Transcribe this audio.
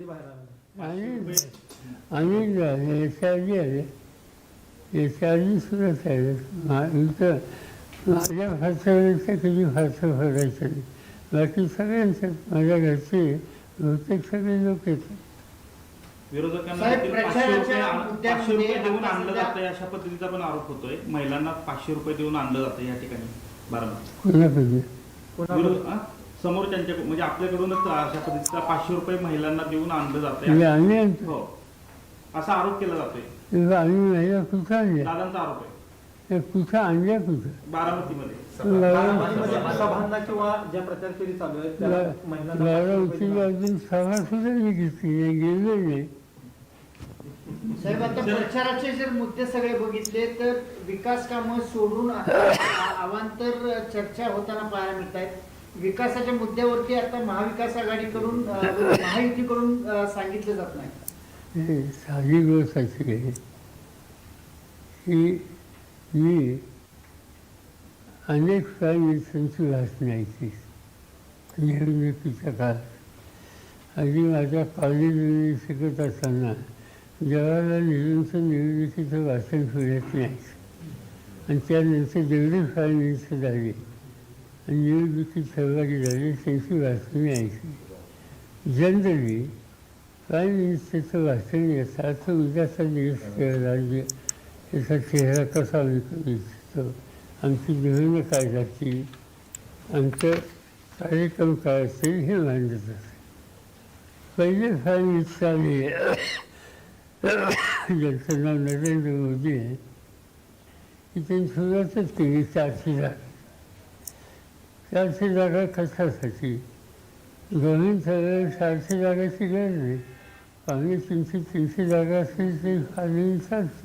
कधी बाहेर आलं? अनेक झाले, याच्याआधी आले, याच्याआधी सुद्धा चालेल. इथं माझ्या खर्चापेक्षा कधी खर्च करायचं नाही. बाकी सगळ्यांचं माझ्या घरचे बहुतेक सगळे लोक येतात. विरोधकांना देखील 500 रुपये देऊन आणलं जातं अशा पद्धतीचा पण आरोप होतोय. महिलांना 500 रुपये देऊन आणलं जातं या ठिकाणी बारामती समोरच्यांच्या म्हणजे आपल्याकडूनच अशा पद्धतीचा 500 रुपये महिलांना देऊन आणलं जातं हो असा आरोप केला जातोय. आम्ही महिला कुठं आणल्या? दादांचा आरोप आहे. कुठं आणल्या? कुठं? बारामतीमध्ये सभांना किंवा ज्या प्रचार फेरी चालू आहेत बारामतीला अजून सभा सुद्धा मी घेतली नाही, गेलो नाही. साहेब, आता प्रचाराचे जर मुद्दे सगळे बघितले तर विकास कामं सोडून अवांतर चर्चा होताना पाहायला मिळत आहेत. विकासाच्या मुद्द्यावरती आता महाविकास आघाडीकडून महायुतीकडून सांगितलं जात नाही. साधी गोष्ट अशी आहे की मी अनेक मिनिस्टरांची भाषणं ऐकली निवडणुकीच्या काळात. आधी माझ्या कॉलेजमध्ये शिकत असताना जवाहरलाल नेहरूंचं निवडणुकीचं भाषण फिरत नाही आणि त्यानंतर जेवढे प्राईम मिनिस्टर झाले आणि निवडणुकीत सहभागी झाले त्यांची भाषणं मी ऐकली. जनरली प्राईम मिनिस्टरचं भाषण याचा अर्थ उद्याचा दिवस राज्य याचा चेहरा कसा विकू इच्छितो, आमची धोरणं काय जातील, आमचं कार्यक्रम काय असेल हे मांडत असेल. पहिले प्राईम मिनिस्टर आले ज्यांचं नाव नरेंद्र मोदी आहे की त्यांनी सुरुवातच केली 400 जागा. 400 जागा कशासाठी? गव्हर्नमेंट चालवायला 400 जागाची गरज नाही. 300 जागा असेल ते फार चालते.